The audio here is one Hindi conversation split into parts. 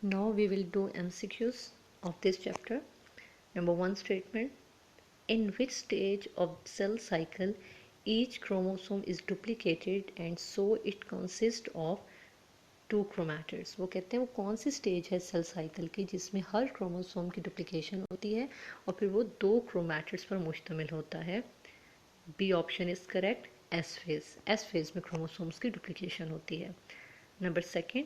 Now we will do MCQs of this chapter. Number 1 statement. In which stage of cell cycle each chromosome is duplicated and so it consists of two chromatids? वो कहते हैं वो कौन सी स्टेज है सेल साइकिल की जिसमें हर क्रोमोसोम की डुप्लीकेशन होती है और फिर वो 2 क्रोमैटिड्स पर मुश्तमिल होता है? B option is correct, S phase. S phase में क्रोमोसोम्स की डुप्लीकेशन होती है. Number second.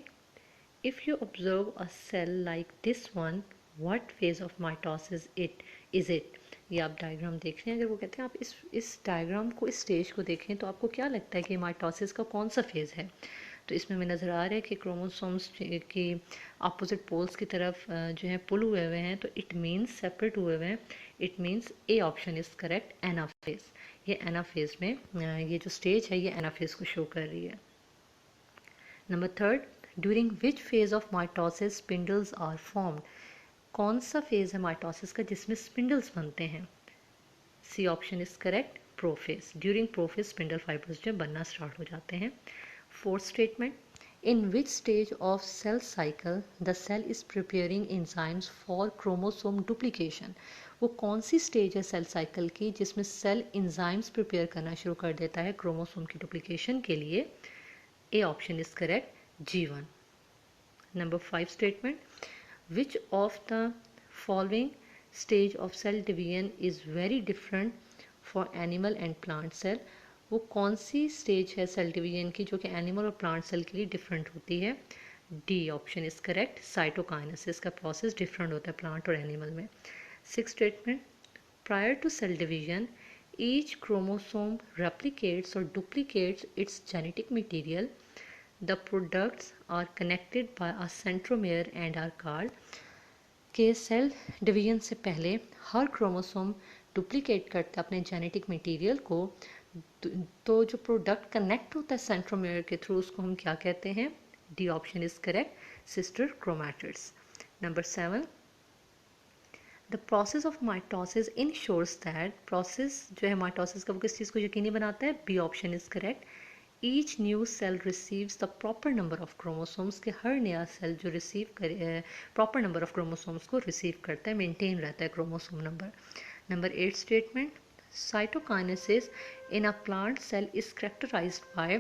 If you observe a cell like this one, what phase of mitosis it is it? ये आप डायग्राम देख रहे हैं. अगर वो कहते हैं आप इस डायग्राम को, इस स्टेज को देखें तो आपको क्या लगता है कि माइटोसिस का कौन सा फेज़ है? तो इसमें हमें नज़र आ रहा है कि क्रोमोसोम्स की अपोजिट पोल्स की तरफ जो है पुल हुए हुए हैं, तो इट मीन्स सेपरेट हुए हुए हैं. It means A option is correct, anaphase. ये एनाफेज में ये जो स्टेज है ये एनाफेज को शो कर रही है. Number third. During which phase of mitosis spindles are formed? कौन सा फेज है माइटोसिस का जिसमें स्पिंडल्स बनते हैं? C option is correct, prophase. During prophase spindle fibres जो बनना स्टार्ट हो जाते हैं. Fourth statement. In which stage of cell cycle the cell is preparing enzymes for chromosome duplication? वो कौन सी स्टेज है सेल साइकिल की जिसमें सेल एंजाइम्स प्रिपेयर करना शुरू कर देता है क्रोमोसोम की डुप्लीकेशन के लिए? A option is correct, G1. Number 5 statement. Which of the following stage of cell division is very different for animal and plant cell? वो कौन सी स्टेज है सेल डिवीजन की जो कि एनिमल और प्लांट सेल के लिए डिफरेंट होती है? D option is correct, cytokinesis का प्रोसेस डिफरेंट होता है प्लांट और एनिमल में. Six statement. Prior to cell division each chromosome replicates or duplicates its genetic material. The products are connected by a centromere and are called. के सेल डिवीजन से पहले हर क्रोमोसोम डुप्लीकेट करता है अपने जेनेटिक मटेरियल को, तो जो प्रोडक्ट कनेक्ट होता है सेंट्रोमेयर के थ्रू उसको हम क्या कहते हैं? D option is correct, sister chromatids. Number 7. The process of mitosis ensures that. Process जो है माइटोसिस का वो किस चीज़ को यकीनी बनाता है? B option is correct. Each new cell receives the proper number of chromosomes. के हर नया सेल जो रिसीव करे प्रॉपर नंबर ऑफ क्रोमोसोम्स को रिसीव करता है, मेंटेन रहता है chromosome number. Number 8 statement. Cytokinesis in a plant cell is characterised by.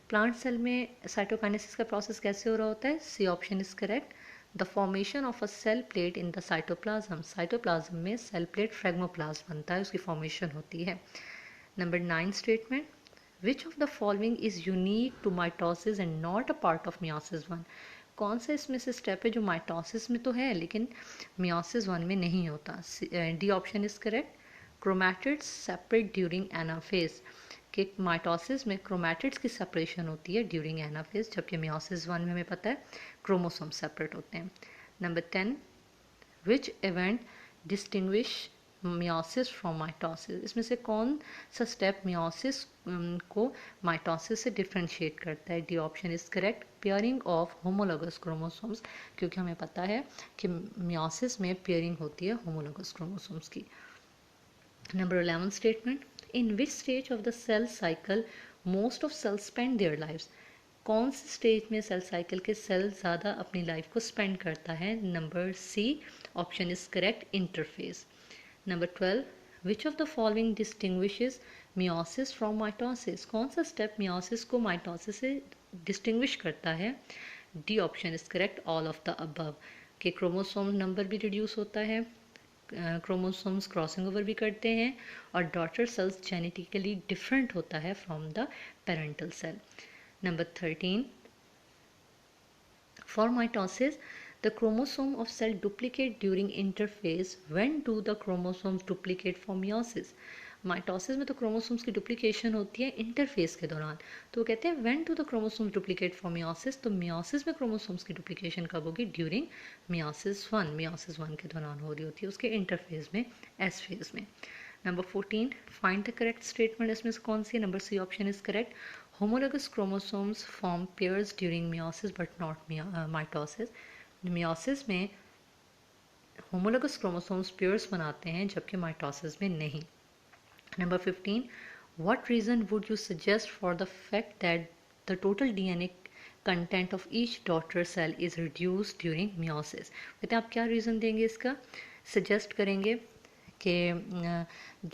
Plant cell में साइटोकाइनेसिस का प्रोसेस कैसे हो रहा होता है? C option is correct, the formation of a cell plate in the cytoplasm. Cytoplasm में सेल प्लेट फ्रेगमोप्लाज्म बनता है, उसकी फॉर्मेशन होती है. Number 9 statement. Which of the following is unique to mitosis and not a part of meiosis 1? कौन सा इसमें से स्टेप है जो माइटोसिस में तो है लेकिन meiosis 1 में नहीं होता? D option is correct, chromatids separate during anaphase. कि माइटोसिस में क्रोमैटिड्स की सेपरेशन होती है ड्यूरिंग एनाफेज, जबकि meiosis 1 में हमें पता है क्रोमोसोम सेपरेट होते हैं. Number 10. Which event distinguish meiosis from mitosis? इसमें से कौन सा स्टेप मियोसिस को माइटोसिस से डिफ्रेंशिएट करता है? D option is correct, pairing of homologous chromosomes, क्योंकि हमें पता है कि मियोसिस में पेयरिंग होती है होमोलोगस क्रोमोसोम्स की. Number 11 statement. In which stage of the cell cycle most of cells spend their lives? कौन से स्टेज में सेल साइकिल के सेल ज़्यादा अपनी लाइफ को स्पेंड करता है? Number C option is correct, interphase. Number 12. Which of the following distinguishes meiosis from mitosis? कौन सा स्टेप मियोसिस को माइटोसिस से डिस्टिंग्विश करता है? D option is correct, all of the above. के क्रोमोसोम नंबर भी रिड्यूस होता है, क्रोमोसोम्स क्रॉसिंग ओवर भी करते हैं और डॉटर सेल्स जेनेटिकली डिफरेंट होता है from the parental cell. Number 13. For mitosis, the chromosome of cell duplicate during interphase. When do the chromosomes duplicate for meiosis? Mitosis में तो क्रोमोसोम्स की डुप्लीकेशन होती है इंटरफेस के दौरान, तो वो कहते हैं when do the chromosomes duplicate for meiosis. तो मियोसिस में क्रोमोसोम्स की डुप्लीकेशन कब होगी? During meiosis 1. मियोसिस 1 के दौरान हो रही होती है, उसके इंटरफेज में, एस फेज में. Number 14. Find the correct statement. इसमें से कौन सी? Number C option is correct, homologous chromosomes form pairs during meiosis but not mitosis. meiosis में homologous chromosomes pairs बनाते हैं जबकि mitosis में नहीं. Number 15. What reason would you suggest for the fact that the total DNA content of each daughter cell is reduce during meiosis. कहते हैं आप क्या रीज़न देंगे इसका? सजेस्ट करेंगे कि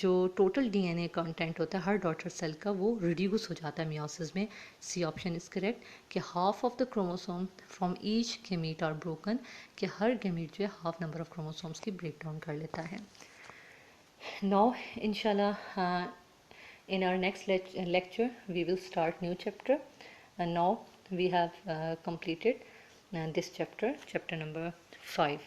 जो टोटल डीएनए कंटेंट होता है हर डॉटर सेल का वो रिड्यूस हो जाता है मियोसिस में। सी ऑप्शन इज़ करेक्ट कि half of the chromosome from each gamete are broken, कि हर गेमीट जो है हाफ नंबर ऑफ क्रोमोसोम्स की ब्रेक डाउन कर लेता है। नाउ इंशाल्लाह in our next lecture we will start new chapter, and now we have completed this chapter number 5.